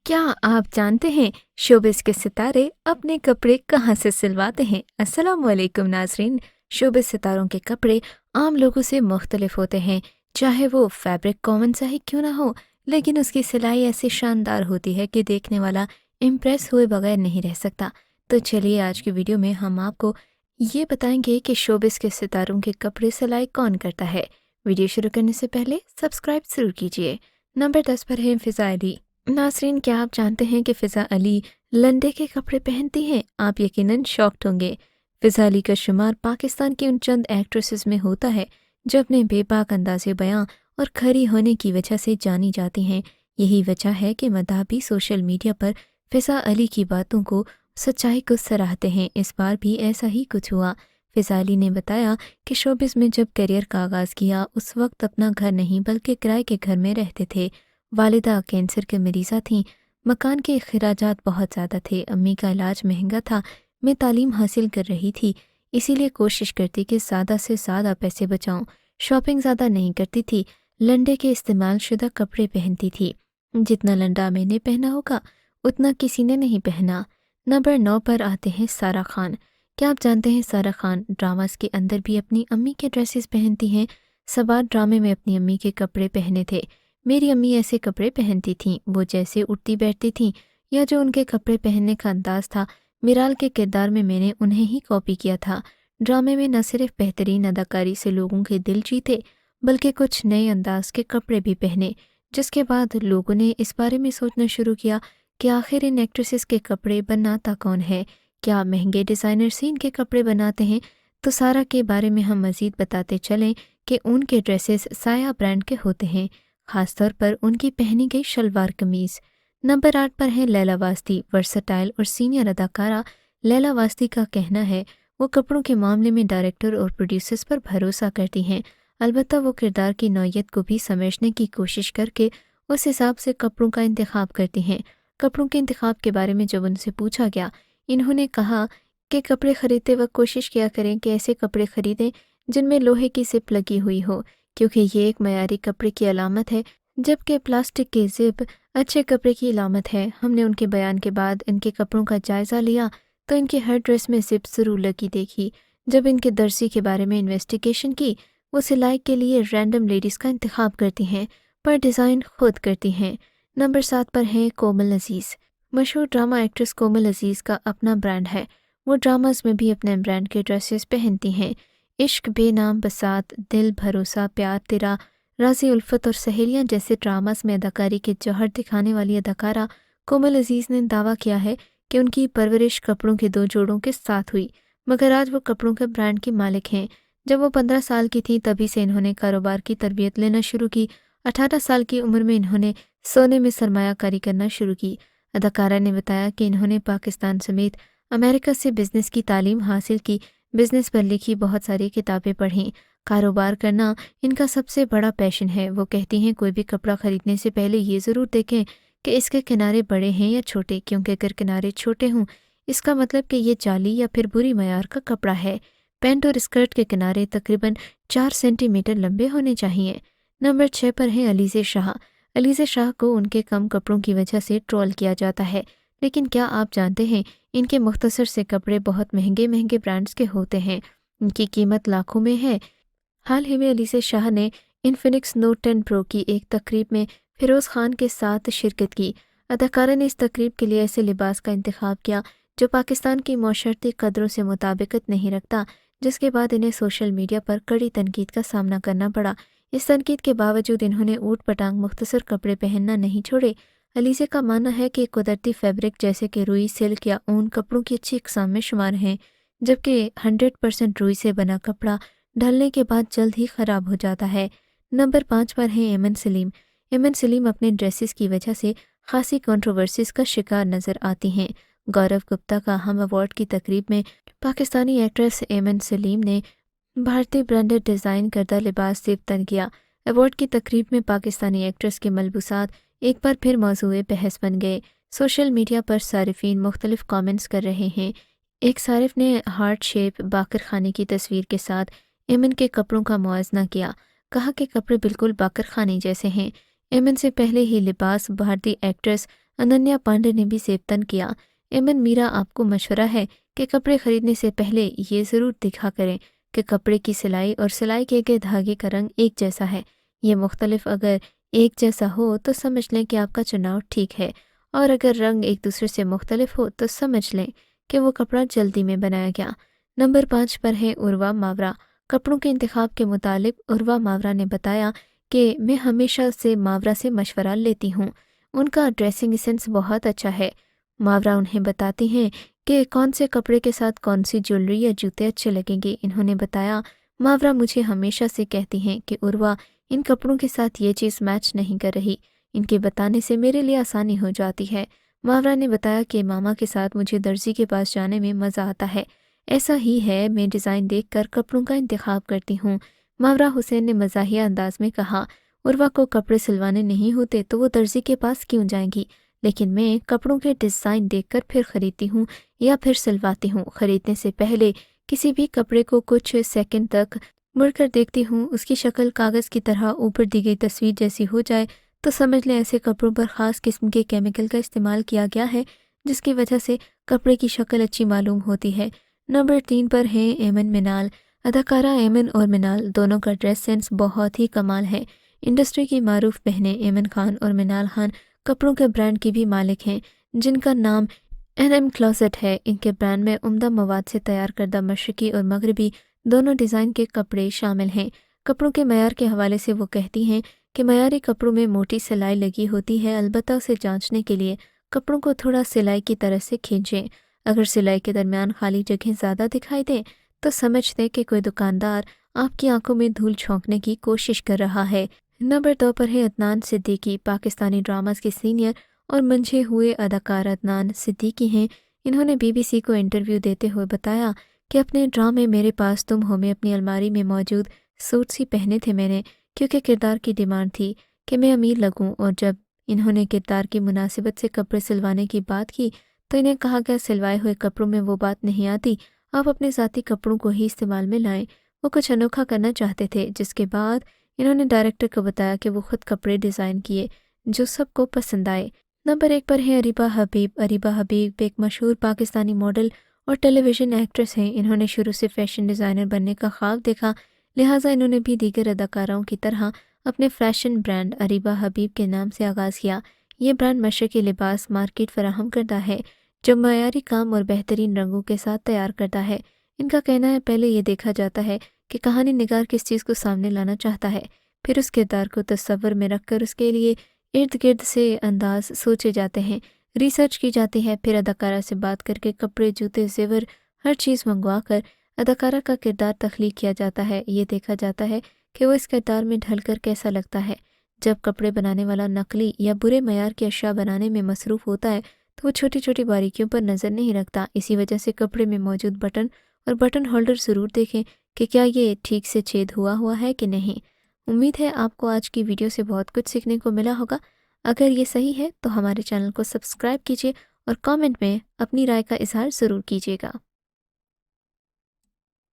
क्या आप जानते हैं शोबिस के सितारे अपने कपड़े कहाँ से सिलवाते हैं? अस्सलाम वालेकुम नाजरीन। शोबिस सितारों के कपड़े आम लोगों से मुख्तलिफ होते हैं, चाहे वो फैब्रिक कॉमन सा ही क्यों ना हो, लेकिन उसकी सिलाई ऐसी शानदार होती है कि देखने वाला इम्प्रेस हुए बगैर नहीं रह सकता। तो चलिए आज की वीडियो में हम आपको ये बताएंगे कि शोबिस के सितारों के कपड़े सिलाई कौन करता है। वीडियो शुरू करने से पहले सब्सक्राइब जरूर कीजिए। नंबर 10 पर है फिज़ा अली। नासरीन, क्या आप जानते हैं कि फ़िज़ा अली लंडे के कपड़े पहनती हैं? आप यकीनन शॉक्ड होंगे। फ़िज़ा अली का शुमार पाकिस्तान की उन चंद एक्ट्रेसेस में होता है जो अपने बेबाक अंदाज़े बयां और खरी होने की वजह से जानी जाती हैं। यही वजह है कि मदाह भी सोशल मीडिया पर फ़िज़ा अली की बातों को, सच्चाई को सराहते हैं। इस बार भी ऐसा ही कुछ हुआ। फ़िज़ा अली ने बताया कि शोबिस में जब करियर का आगाज़ किया उस वक्त अपना घर नहीं बल्कि किराए के घर में रहते थे। वालिदा कैंसर के मरीज़ा थीं, मकान के अखराजात बहुत ज़्यादा थे, अम्मी का इलाज महंगा था, मैं तालीम हासिल कर रही थी, इसीलिए कोशिश करती कि ज़्यादा से ज़्यादा पैसे बचाऊं। शॉपिंग ज़्यादा नहीं करती थी, लंडे के इस्तेमाल शुदा कपड़े पहनती थी। जितना लंडा मैंने पहना होगा उतना किसी ने नहीं पहना। नंबर 9 पर आते हैं सारा खान। क्या आप जानते हैं सारा खान ड्रामास के अंदर भी अपनी अम्मी के ड्रेसेस पहनती हैं? सबात ड्रामे में अपनी अम्मी के कपड़े पहने थे। मेरी अम्मी ऐसे कपड़े पहनती थीं, वो जैसे उठती बैठती थीं या जो उनके कपड़े पहनने का अंदाज था, मिराल के किरदार में मैंने उन्हें ही कॉपी किया था। ड्रामे में न सिर्फ बेहतरीन अदाकारी से लोगों के दिल जीते बल्कि कुछ नए अंदाज के कपड़े भी पहने, जिसके बाद लोगों ने इस बारे में सोचना शुरू किया कि आखिर इन एक्ट्रेसेस के कपड़े बनाता कौन है। क्या महंगे डिज़ाइनर ही इनके कपड़े बनाते हैं? तो सारा के बारे में हम मज़ीद बताते चलें कि उनके ड्रेसेस साया ब्रांड के होते हैं, खासतौर पर उनकी पहनी गई शलवार कमीज। नंबर 8 पर है लैला वास्ती। वर्सटाइल और सीनियर अदाकारा लैला वास्ती का कहना है वो कपड़ों के मामले में डायरेक्टर और प्रोड्यूसर्स पर भरोसा करती हैं। अलबत्ता वो किरदार की नौयत को भी समझने की कोशिश करके उस हिसाब से कपड़ों का इंतखाब करती हैं। कपड़ों के इंतखाब के बारे में जब उनसे पूछा गया, इन्होंने कहा कि कपड़े खरीदते वक्त कोशिश किया करें कि ऐसे कपड़े खरीदें जिनमें लोहे की जिप लगी हुई हो, क्योंकि ये एक मयारी कपड़े की अलामत है, जबकि प्लास्टिक की जिप अच्छे कपड़े की अलामत है। हमने उनके बयान के बाद इनके कपड़ों का जायज़ा लिया तो इनकी हर ड्रेस में जिप ज़रूर लगी देखी। जब इनके दर्जी के बारे में इन्वेस्टिगेशन की, वो सिलाई के लिए रैंडम लेडीज़ का इंतखाब करती हैं पर डिज़ाइन खुद करती हैं। नंबर 7 पर हैं कोमल अजीज़। मशहूर ड्रामा एक्ट्रेस कोमल अजीज़ का अपना ब्रांड है। वो ड्रामास में भी अपने ब्रांड के ड्रेसेस पहनती हैं। इश्क, बेनाम, बसात, दिल, भरोसा, प्यार तेरा, राज़ी उल्फत और सहेलियाँ जैसे ड्रामास में अदाकारी के जौहर दिखाने वाली अदाकारा कोमल अजीज़ ने दावा किया है कि उनकी परवरिश कपड़ों के 2 जोड़ों के साथ हुई, मगर आज वो कपड़ों के ब्रांड की मालिक हैं। जब वो 15 साल की थी तभी से इन्होंने कारोबार की तरबियत लेना शुरू की। 18 साल की उम्र में इन्होंने सोने में सरमायाकारी करना शुरू की। अदाकारा ने बताया कि इन्होंने पाकिस्तान समेत अमेरिका से बिज़नेस की तालीम हासिल की, बिज़नेस पर लिखी बहुत सारी किताबें पढ़ीं। कारोबार करना इनका सबसे बड़ा पैशन है। वो कहती हैं कोई भी कपड़ा खरीदने से पहले ये ज़रूर देखें कि इसके किनारे बड़े हैं या छोटे, क्योंकि अगर किनारे छोटे हों इसका मतलब कि ये जाली या फिर बुरी मयार का कपड़ा है। पैंट और स्कर्ट के किनारे तकरीबन 4 सेंटीमीटर लंबे होने चाहिए। नंबर 6 पर हैं अलीज़े शाह। अलीज़े शाह को उनके कम कपड़ों की वजह से ट्रोल किया जाता है, लेकिन क्या आप जानते हैं इनके मुख्तसर से कपड़े बहुत महंगे महंगे ब्रांड्स के होते हैं। इनकी कीमत लाखों में है। हाल ही में अलीज़े शाह ने इन्फिनिक्स नोट 10 प्रो की एक तकरीब में फिरोज़ खान के साथ शिरकत की। अदाकारा ने इस तकरीब के लिए ऐसे लिबास का इंतखाब किया जो पाकिस्तान की मौशरती कदरों से मुताबिकत नहीं रखता, जिसके बाद इन्हें सोशल मीडिया पर कड़ी तनकीद का सामना करना पड़ा। इस तनकीद के बावजूद इन्होंने ऊट पटांग मुख्तसर कपड़े पहनना नहीं छोड़े। अलीज़े का मानना है कि कुदरती फैब्रिक जैसे कि रुई, सिल्क या ऊन कपड़ों की अच्छी इकसाम में शुमार हैं, जबकि 100% रुई से बना कपड़ा ढलने के बाद जल्द ही ख़राब हो जाता है। नंबर 5 पर हैं एमन सलीम। एमन सलीम अपने ड्रेसेस की वजह से खासी कंट्रोवर्सीज का शिकार नज़र आती हैं। गौरव गुप्ता का हम अवार्ड की तकरीब में पाकिस्तानी एक्ट्रेस एमन सलीम ने भारतीय ब्रांडेड डिज़ाइन करदा लिबास से तन किया। अवार्ड की तकरीब में पाकिस्तानी एक्ट्रेस के मलबूसात एक बार फिर मौज़ूए बहस बन गए। सोशल मीडिया पर सारिफीन मुख्तलिफ कमेंट्स कर रहे हैं। एक सारिफ ने हार्ट शेप बाकर खाने की तस्वीर के साथ एमन के कपड़ों का मुआवजा किया, कहा कि कपड़े बिल्कुल बाकर खाने जैसे हैं। एमन से पहले ही लिबास भारतीय एक्ट्रेस अनन्या पांडे ने भी सेब तन किया। एमन, मेरा आपको मशवरा है कि कपड़े खरीदने से पहले ये ज़रूर देखा करें कि कपड़े की सिलाई और सिलाई किए गए धागे का रंग एक जैसा है। ये मुख्तलिफ अगर एक जैसा हो तो समझ लें कि आपका चुनाव ठीक है, और अगर रंग एक दूसरे से मुख्तलिफ हो तो समझ लें कि वो कपड़ा जल्दी में बनाया गया। नंबर 5 पर है उर्वा मावरा। कपड़ों के इंतखाब के मुतालिक उर्वा मावरा ने बताया कि मैं हमेशा से मावरा से मशवरा लेती हूँ। उनका ड्रेसिंग सेंस बहुत अच्छा है। मावरा उन्हें बताती हैं कि कौन से कपड़े के साथ कौन सी ज्वेलरी या जूते अच्छे लगेंगे। इन्होंने बताया, मावरा मुझे हमेशा से कहती हैं कि उर्वा, इन कपड़ों के साथ ये चीज़ मैच नहीं कर रही। इनके बताने से मेरे लिए आसानी हो जाती है। मावरा ने बताया कि मामा के साथ मुझे दर्जी के पास जाने में मज़ा आता है। ऐसा ही है, मैं डिज़ाइन देखकर कपड़ों का इंतखाब करती हूँ। मावरा हुसैन ने मज़ाहिया अंदाज में कहा, उर्वा को कपड़े सिलवाने नहीं होते तो वो दर्जी के पास क्यों जाएंगी, लेकिन मैं कपड़ों के डिज़ाइन देखकर फिर ख़रीदती हूँ या फिर सिलवाती हूँ। ख़रीदने से पहले किसी भी कपड़े को कुछ सेकंड तक मुड़कर देखती हूँ। उसकी शक्ल कागज़ की तरह ऊपर दी गई तस्वीर जैसी हो जाए तो समझ लें ऐसे कपड़ों पर ख़ास किस्म के केमिकल का इस्तेमाल किया गया है, जिसकी वजह से कपड़े की शक्ल अच्छी मालूम होती है। नंबर 3 पर हैं एमन मिनाल। अदाकारा एमन और मिनाल दोनों का ड्रेस सेंस बहुत ही कमाल है। इंडस्ट्री की मारूफ बहनें एमन खान और मिनाल खान कपड़ों के ब्रांड की भी मालिक हैं, जिनका नाम एनएम क्लॉसेट है। इनके ब्रांड में उम्दा मवाद से तैयार करदा मशरकी और मगरबी दोनों डिज़ाइन के कपड़े शामिल हैं। कपड़ों के मयार के हवाले से वो कहती हैं कि मयारी कपड़ों में मोटी सिलाई लगी होती है, अलबत्ता उसे जांचने के लिए कपड़ों को थोड़ा सिलाई की तरह से खींचें। अगर सिलाई के दरमियान खाली जगह ज़्यादा दिखाई दें तो समझ दें कि कोई दुकानदार आपकी आंखों में धूल झोंकने की कोशिश कर रहा है। नंबर 2 पर है अदनान सिद्दीकी। पाकिस्तानी ड्रामास के सीनियर और मंझे हुए अदाकार अदनान सिद्दीकी हैं। इन्होंने बीबीसी को इंटरव्यू देते हुए बताया कि अपने ड्रामे मेरे पास तुम हो में अपनी अलमारी में मौजूद सूट्स ही पहने थे मैंने, क्योंकि किरदार की डिमांड थी कि मैं अमीर लगूं। और जब इन्होंने किरदार की मुनासिबत से कपड़े सिलवाने की बात की तो इन्हें कहा गया, सिलवाए हुए कपड़ों में वो बात नहीं आती, आप अपने ज़ाती कपड़ों को ही इस्तेमाल में लाएं। वो कुछ अनोखा करना चाहते थे, जिसके बाद इन्होंने डायरेक्टर को बताया कि वो खुद कपड़े डिज़ाइन किए जो सबको पसंद आए। नंबर 1 पर है अरीबा हबीब। अरीबा हबीब एक मशहूर पाकिस्तानी मॉडल और टेलीविज़न एक्ट्रेस हैं। इन्होंने शुरू से फैशन डिज़ाइनर बनने का ख्वाब देखा, लिहाजा इन्होंने भी दीगर अदाकाराओं की तरह अपने फैशन ब्रांड अरीबा हबीब के नाम से आगाज़ किया। ये ब्रांड मशरक़ी लिबास मार्केट फराहम करता है जो मयारी काम और बेहतरीन रंगों के साथ तैयार करता है। इनका कहना है, पहले ये देखा जाता है कि कहानी निगार किस चीज़ को सामने लाना चाहता है, फिर उस किरदार को तस्वर में रखकर उसके लिए इर्द गिर्द से अंदाज सोचे जाते हैं, रिसर्च की जाती है, फिर अदाकारा से बात करके कपड़े, जूते, जेवर हर चीज़ मंगवा कर अदाकारा का किरदार तख्लीक किया जाता है। ये देखा जाता है कि वो इस किरदार में ढलकर कैसा लगता है। जब कपड़े बनाने वाला नकली या बुरे मयार की अशिया बनाने में मसरूफ़ होता है तो वो छोटी छोटी बारीकियों पर नज़र नहीं रखता। इसी वजह से कपड़े में मौजूद बटन और बटन होल्डर ज़रूर देखें कि क्या ये ठीक से छेद हुआ है कि नहीं। उम्मीद है आपको आज की वीडियो से बहुत कुछ सीखने को मिला होगा। अगर ये सही है तो हमारे चैनल को सब्सक्राइब कीजिए और कमेंट में अपनी राय का इजहार ज़रूर कीजिएगा।